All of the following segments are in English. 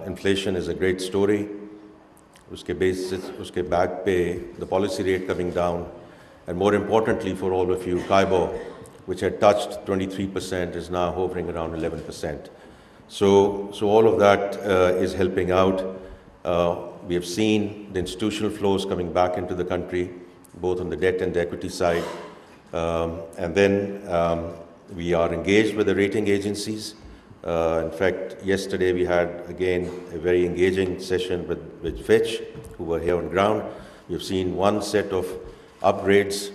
Inflation is a great story. Uske back pay, the policy rate coming down, and more importantly for all of you, Kaibo, which had touched 23%, is now hovering around 11%. So all of that is helping out. We have seen the institutional flows coming back into the country, both on the debt and the equity side. And then we are engaged with the rating agencies. In fact, yesterday we had again a very engaging session with Fitch, who were here on ground. We have seen one set of upgrades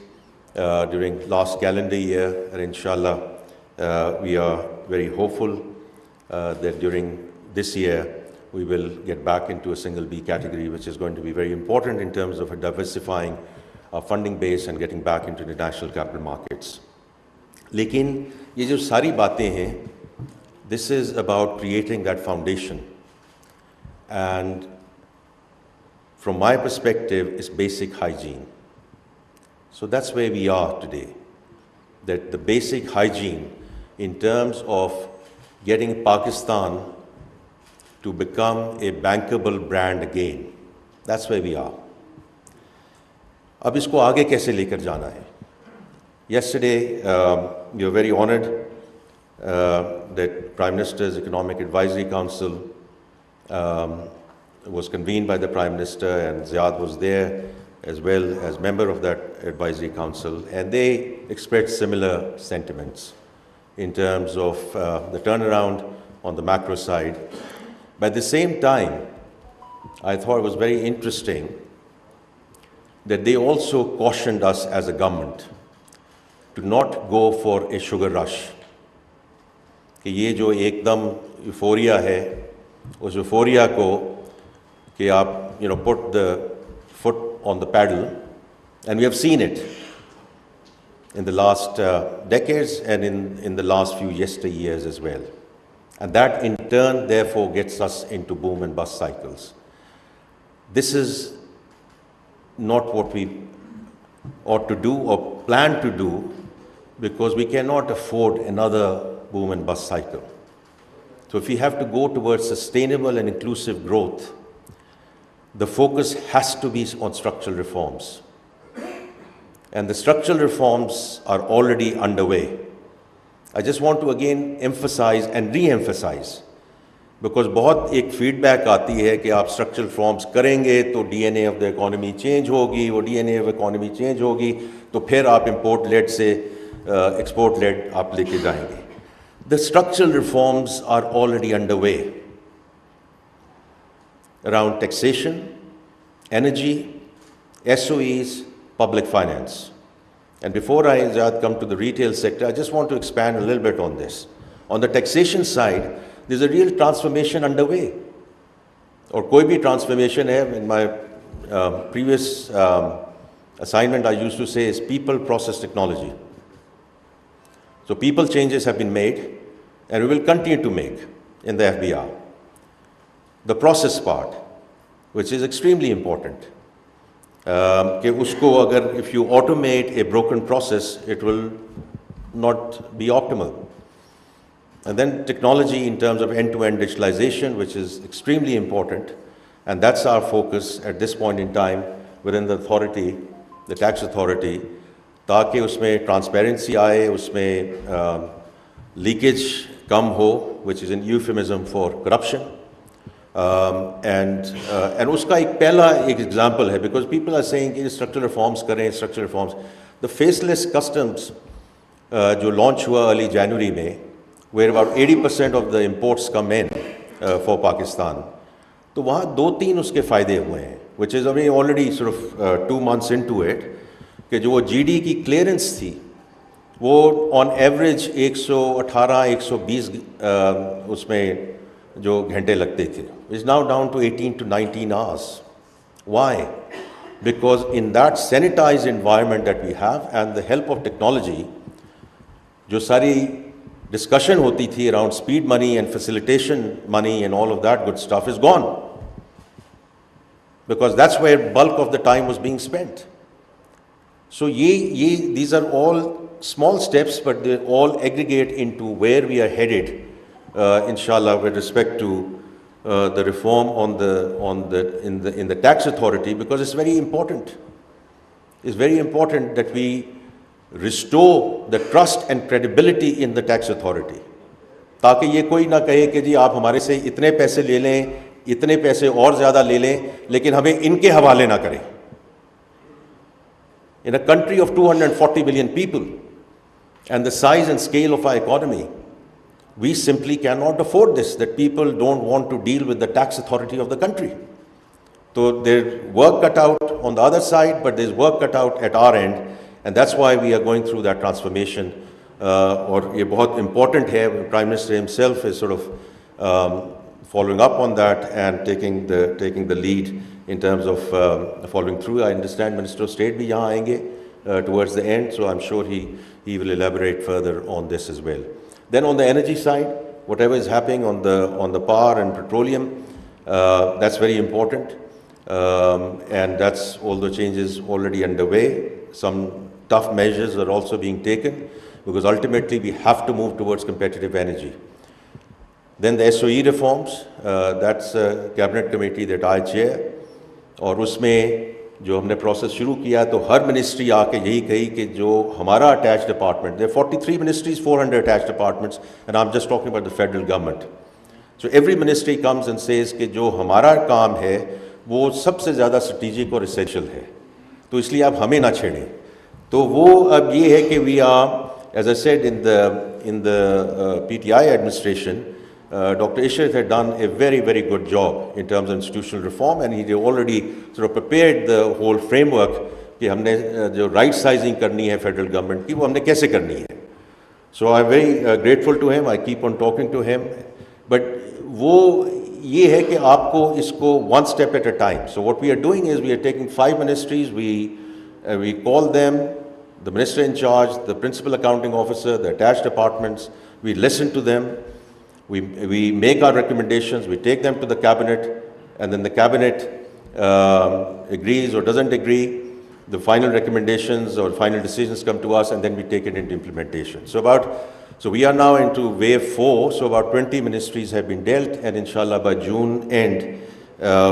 during last calendar year, and inshallah, we are very hopeful that during this year we will get back into a single B category, which is going to be very important in terms of diversifying our funding base and getting back into the national capital markets. लेकिन ये जो सारी बातें हैं, this is about creating that foundation, and from my perspective, it's basic hygiene. So that's where we are today, that the basic hygiene in terms of getting Pakistan to become a bankable brand again, that's where we are. अब इसको आगे कैसे लेकर जाना है? Yesterday, we were very honored that Prime Minister's Economic Advisory Council was convened by the Prime Minister, and Ziad was there as well as member of that Advisory Council, and they expressed similar sentiments in terms of the turnaround on the macro side. But at the same time, I thought it was very interesting that they also cautioned us as a government to not go for a sugar rush. कि ये जो एकदम euphoria है, उस euphoria को कि आप put the foot on the pedal, and we have seen it in the last decades and in the last few yesteryears as well. And that in turn therefore gets us into boom and bust cycles. This is not what we ought to do or plan to do, because we cannot afford another boom and bust cycle. So if we have to go towards sustainable and inclusive growth, the focus has to be on structural reforms. And the structural reforms are already underway. I just want to again emphasize and re-emphasize, because बहुत एक feedback आती है कि आप structural reforms करेंगे तो DNA of the economy change होगी, वो DNA of economy change होगी, तो फिर आप import-led से export-led आप लेके जाएंगे. The structural reforms are already underway around taxation, energy, SOEs, public finance. And before I come to the retail sector, I just want to expand a little bit on this. On the taxation side, there's a real transformation underway. Or koi bhi transformation hai, in my previous assignment I used to say is people, process, technology. So people changes have been made, and we will continue to make in the FBR. The process part, which is extremely important, कि उसको अगर if you automate a broken process, it will not be optimal. And then technology in terms of end-to-end digitalization, which is extremely important, and that's our focus at this point in time within the authority, the tax authority, ताकि उसमें transparency आए, उसमें leakage कम हो, which is an euphemism for corruption. And उसका एक पहला एक example है, because people are saying कि structural reforms करें, structural reforms. The faceless customs जो launch हुआ early January में, where about 80% of the imports come in for Pakistan, तो वहाँ 2-3 उसके फ़ायदे हुए हैं, which is already sort of 2 months into it, कि जो वो GD की clearance थी, वो on average 118-120 उसमें जो घंटे लगते थे, is now down to 18 to 19 hours. Why? Because in that sanitized environment that we have and the help of technology, जो सारी discussion होती थी around speed money and facilitation money and all of that good stuff is gone. Because that's where bulk of the time was being spent. So these are all small steps, but they all aggregate into where we are headed, inshallah, with respect to the reform in the tax authority, because it's very important. It's very important that we restore the trust and credibility in the tax authority. ताकि ये कोई ना कहे कि जी आप हमारे से इतने पैसे ले लें, इतने पैसे और ज़्यादा ले लें, लेकिन हमें इनके हवाले ना करें. In a country of 240 million people and the size and scale of our economy, we simply cannot afford this, that people don't want to deal with the tax authority of the country. So there's work cut out on the other side, but there's work cut out at our end, and that's why we are going through that transformation. और ये बहुत important है. Prime Minister himself is sort of following up on that and taking the lead in terms of following through. I understand Minister of State भी यहाँ आएंगे towards the end, so I'm sure he will elaborate further on this as well. Then on the energy side, whatever is happening on the power and petroleum, that's very important, and that's all the changes already underway. Some tough measures are also being taken, because ultimately we have to move towards competitive energy. Then the SOE reforms, that's a cabinet committee that I chair, और उसमें जो हमने process शुरू किया तो हर ministry आके यही कही कि जो हमारा attach department, there 43 ministries, 400 attach departments, and I am just talking about the federal government. So every ministry comes and says कि जो हमारा काम है वो सबसे ज़्यादा स्ट्रेटेजिक और एसेंशियल है, तो इसलिए आप हमें ना छेड़ें. तो वो अब ये है कि we are, as I said, in the PTI administration, Dr. Ishrat had done a very, very good job in terms of institutional reform, and he already sort of prepared the whole framework कि हमने जो right sizing करनी है federal government की, वो हमने कैसे करनी है. So I'm very grateful to him. I keep on talking to him, but वो ये है कि आपको इसको one step at a time. So what we are doing is we are taking 5 ministries, we call them, the minister in charge, the principal accounting officer, the attached departments, we listen to them, we make our recommendations, we take them to the cabinet, and then the cabinet agrees or doesn't agree. The final recommendations or final decisions come to us, and then we take it into implementation. So we are now into wave 4, so about 20 ministries have been dealt, and inshallah by June end,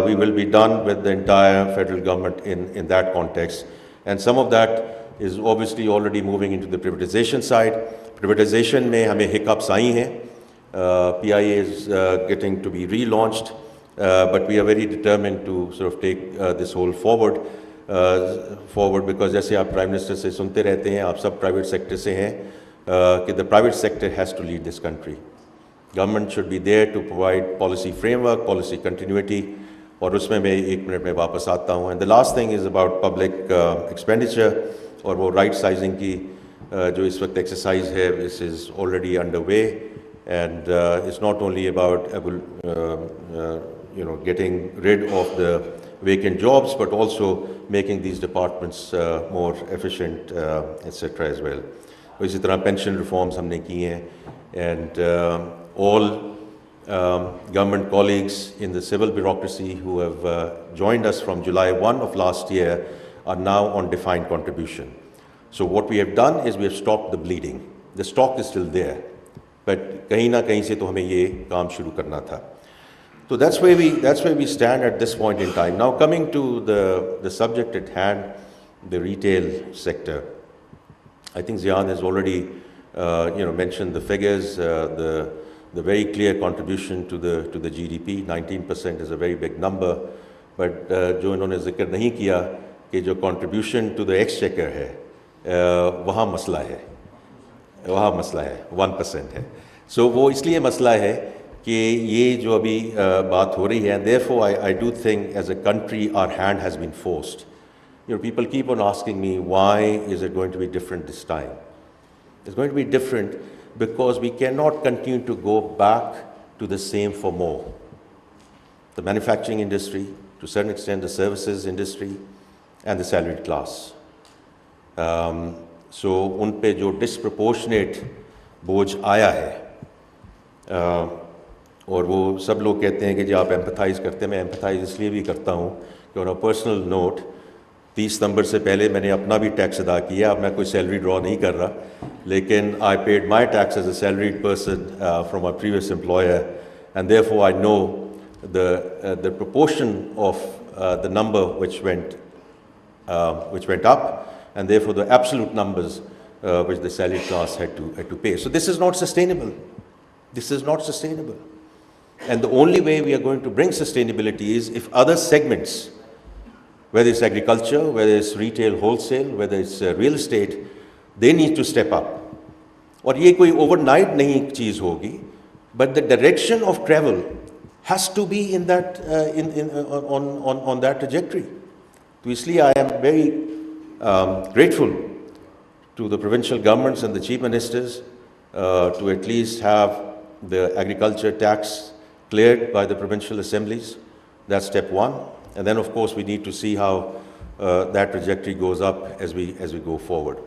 we will be done with the entire federal government in that context. And some of that is obviously already moving into the privatization side. Privatization में हमें hiccups आई हैं. PIA is getting to be relaunched, but we are very determined to sort of take this whole forward because जैसे आप prime minister से सुनते रहते हैं, आप सब प्राइवेट सेक्टर से हैं, कि the private sector has to lead this country. Government should be there to provide policy framework, policy continuity, और उसमें मैं 1 मिनट में वापस आता हूँ. And the last thing is about public expenditure, और वो right sizing की जो इस वक्त exercise है, this is already underway. And it's not only about getting rid of the vacant jobs, but also making these departments more efficient, etc. as well. इसी तरह pension reforms हमने की हैं, and all government colleagues in the civil bureaucracy who have joined us from July 1 of last year are now on defined contribution. So what we have done is we have stopped the bleeding. The stock is still there, but कहीं ना कहीं से तो हमें ये काम शुरू करना था. So that's where we stand at this point in time. Now coming to the subject at hand, the retail sector. I think Zian has already mentioned the figures, the very clear contribution to the GDP. 19% is a very big number, but जो इन्होंने जिक्र नहीं किया कि जो contribution to the exchequer है, वहाँ मसला है. 1% है. So वो इसलिए मसला है कि ये जो अभी बात हो रही है, and therefore I do think as a country our hand has been forced. People keep on asking me, why is it going to be different this time? It's going to be different because we cannot continue to go back to the same for more. The manufacturing industry, to a certain extent the services industry, and the salaried class. So उन पे जो disproportionate बोझ आया है, और वो सब लोग कहते हैं कि जो आप एम्पथाइज़ करते हैं, मैं एम्पथाइज़ इसलिए भी करता हूँ कि on a personal note 30 number से पहले मैंने अपना भी टैक्स अदा किया. अब मैं कोई सैलरी ड्रॉ नहीं कर रहा, लेकिन I paid my tax as a salaried person from my previous employer, and therefore I know the proportion of the number which went up, and therefore the absolute numbers which the salaried class had to pay. So this is not sustainable. This is not sustainable. And the only way we are going to bring sustainability is if other segments, whether it's agriculture, whether it's retail, wholesale, whether it's real estate, they need to step up. और ये कोई overnight नहीं चीज़ होगी, but the direction of travel has to be in that on that trajectory. So इसलिए I am very grateful to the provincial governments and the chief ministers to at least have the agriculture tax cleared by the provincial assemblies. That's step one. And then of course we need to see how that trajectory goes up as we go forward.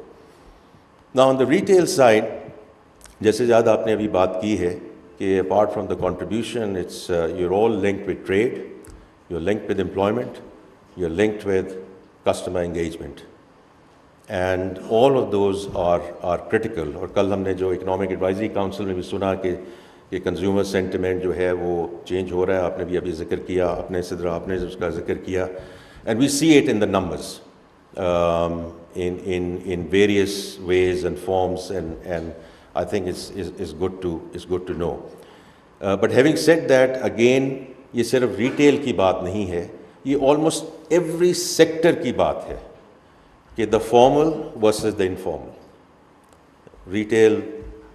Now on the retail side, जैसे ज़्यादा आपने अभी बात की है कि apart from the contribution, it's you're all linked with trade, you're linked with employment, you're linked with customer engagement, and all of those are critical. और कल हमने जो Economic Advisory Council में भी सुना कि consumer sentiment जो है वो change हो रहा है, आपने भी अभी जिक्र किया, अपने सिद्रा आपने उसका जिक्र किया, and we see it in the numbers in various ways and forms, and I think it's good to know. But having said that, again, ये सिर्फ retail की बात नहीं है, ये almost every sector की बात है कि the formal versus the informal. Retail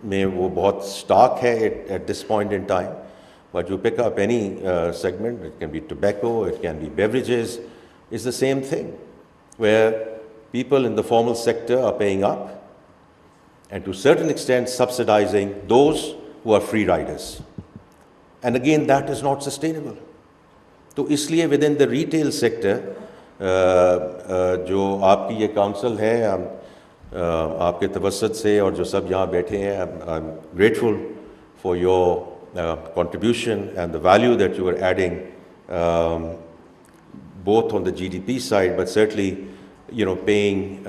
में वो बहुत stark है at this point in time, but you pick up any segment, it can be tobacco, it can be beverages, it's the same thing, where people in the formal sector are paying up, and to a certain extent subsidizing those who are free riders. And again, that is not sustainable. तो इसलिए within the retail sector, जो आपकी ये council है, आपके तवस्सुत से और जो सब यहाँ बैठे हैं, I'm grateful for your contribution and the value that you are adding, both on the GDP side, but certainly, paying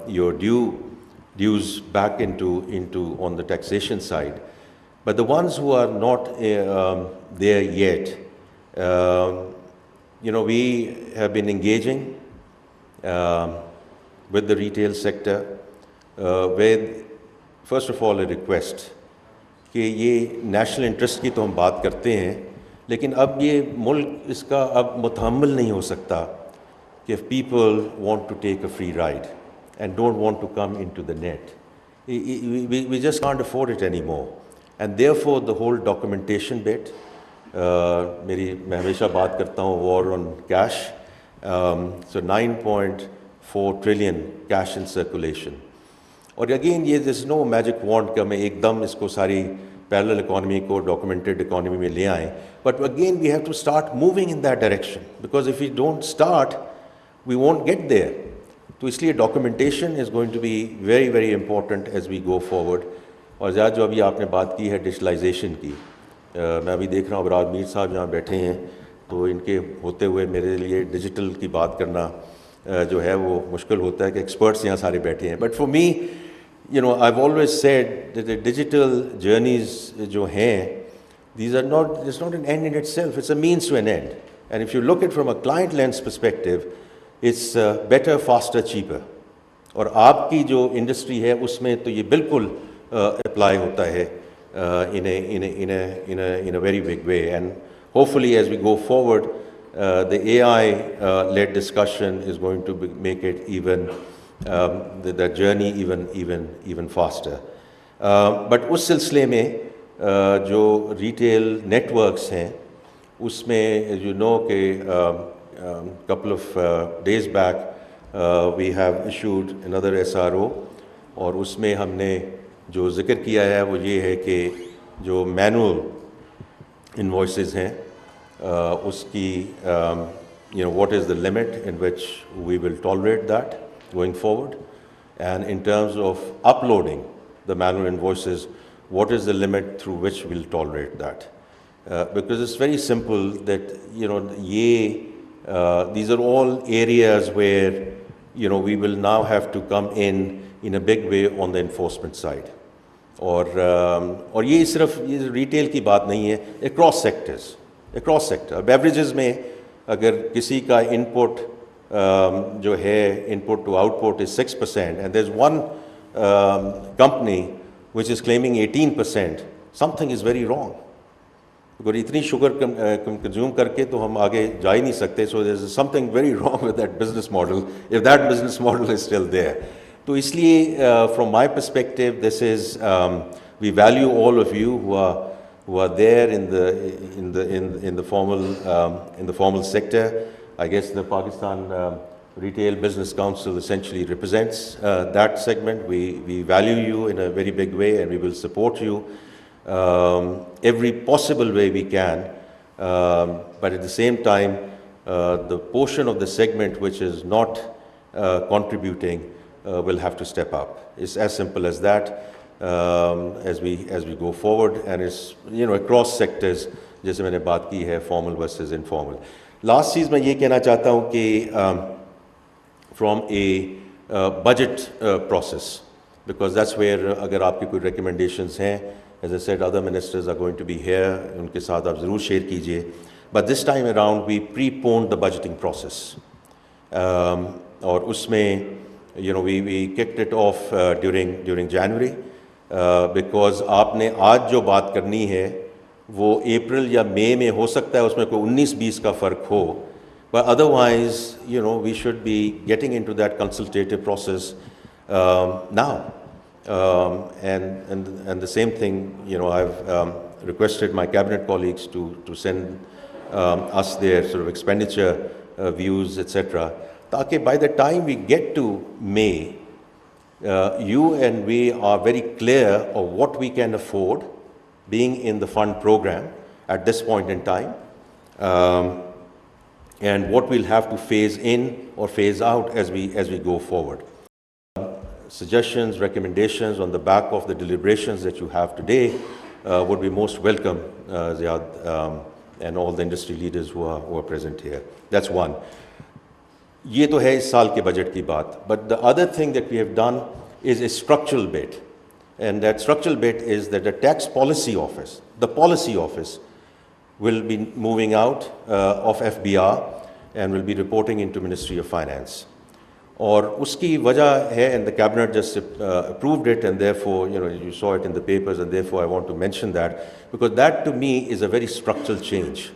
your dues back into on the taxation side. But the ones who are not there yet, we have been engaging with the retail sector with, first of all, a request कि ये national interest की तो हम बात करते हैं, लेकिन अब ये मुल्क इसका अब मुतहम्मिल नहीं हो सकता कि if people want to take a free ride and don't want to come into the net. We just can't afford it anymore. And therefore the whole documentation bit, मैं हमेशा बात करता हूँ war on cash, so 9.4 trillion cash in circulation. और again there's no magic wand कि हमें एकदम इसको सारी parallel economy को documented economy में ले आएं, but again we have to start moving in that direction, because if we don't start, we won't get there. तो इसलिए documentation is going to be very very important as we go forward. और ज़्यादा जो अभी आपने बात की है digitalization की, मैं अभी देख रहा हूँ अबरार मीर साहब यहाँ बैठे हैं, तो इनके होते हुए मेरे लिए डिजिटल की बात करना जो है वो मुश्किल होता है कि एक्सपर्ट्स यहाँ सारे बैठे हैं. But for me, I've always said that the digital journeys जो हैं, it's not an end in itself, it's a means to an end. And if you look at it from a client lens perspective, it's better, faster, cheaper. और आपकी जो industry है उसमें तो ये बिल्कुल अप्लाई होता है in a very big way. And hopefully as we go forward, the AI-led discussion is going to make it even the journey even faster. But उस सिलसिले में जो retail networks हैं, उसमें कि couple of days back we have issued another SRO, और उसमें हमने जो जिक्र किया है वो ये है कि जो manual invoices हैं उसकी what is the limit in which we will tolerate that going forward, and in terms of uploading the manual invoices, what is the limit through which we'll tolerate that, because it's very simple that these are all areas where we will now have to come in a big way on the enforcement side. और ये सिर्फ retail की बात नहीं है, across sectors. across sector. Beverages में अगर किसी का input जो है input to output is 6% and there's one company which is claiming 18%, something is very wrong. अगर इतनी शुगर कंज्यूम करके तो हम आगे जा ही नहीं सकते. So there's something very wrong with that business model if that business model is still there. तो इसलिए from my perspective this is we value all of you who are there in the formal sector. I guess the Pakistan Retail Business Council essentially represents that segment. We value you in a very big way and we will support you every possible way we can. But at the same time, the portion of the segment which is not contributing will have to step up. It's as simple as that. As we go forward, and it's across sectors जैसे मैंने बात की है formal versus informal. Last चीज़ मैं ये कहना चाहता हूँ कि from a budget process, because that's where अगर आपकी कोई recommendations हैं, as I said, other ministers are going to be here, उनके साथ आप ज़रूर share कीजिए. But this time around we preponed the budgeting process. और उसमें we kicked it off during January. Because आपने आज जो बात करनी है वो अप्रैल या मई में हो सकता है, उसमें कोई 19-20 का फ़र्क हो, but otherwise we should be getting into that consultative process now. And the same thing, I've requested my cabinet colleagues to send us their sort of expenditure views, etc. ताकि by the time we get to May, you and we are very clear of what we can afford being in the fund program at this point in time, and what we'll have to phase in or phase out as we go forward. Suggestions, recommendations on the back of the deliberations that you have today would be most welcome, Ziad, and all the industry leaders who are present here. That's one. ये तो है इस साल के budget की बात. But the other thing that we have done is a structural bit, and that structural bit is that the tax policy office, the policy office, will be moving out of FBR and will be reporting into Ministry of Finance. और उसकी वजह है, and the cabinet just approved it, and therefore you saw it in the papers, and therefore I want to mention that because that to me is a very structural change,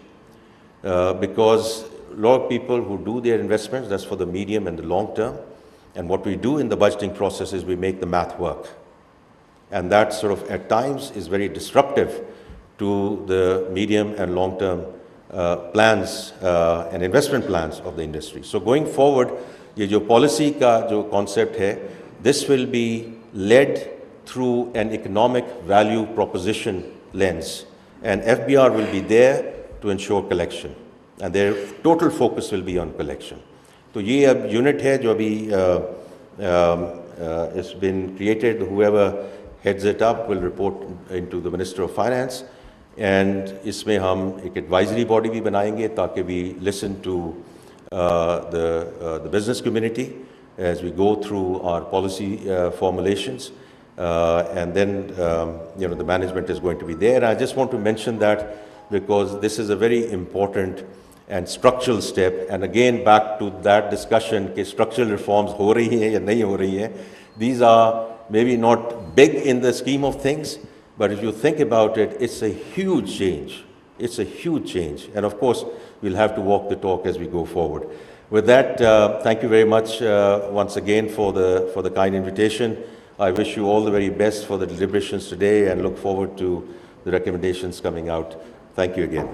because a lot of people who do their investments, that's for the medium and the long term, and what we do in the budgeting process is we make the math work, and that sort of at times is very disruptive to the medium and long term plans and investment plans of the industry. So going forward, ये जो policy का जो concept है, this will be led through an economic value proposition lens, and FBR will be there to ensure collection. And their total focus will be on collection. तो ये अब unit है जो अभी it's been created. Whoever heads it up will report into the Minister of Finance, and इसमें हम एक advisory body भी बनाएंगे ताकि we listen to the business community as we go through our policy formulations, and then the management is going to be there. And I just want to mention that because this is a very important and structural step, and again back to that discussion कि structural reforms हो रही हैं या नहीं हो रही हैं. These are maybe not big in the scheme of things, but if you think about it, it's a huge change. It's a huge change, and of course we'll have to walk the talk as we go forward. With that, thank you very much once again for the kind invitation. I wish you all the very best for the deliberations today and look forward to the recommendations coming out. Thank you again.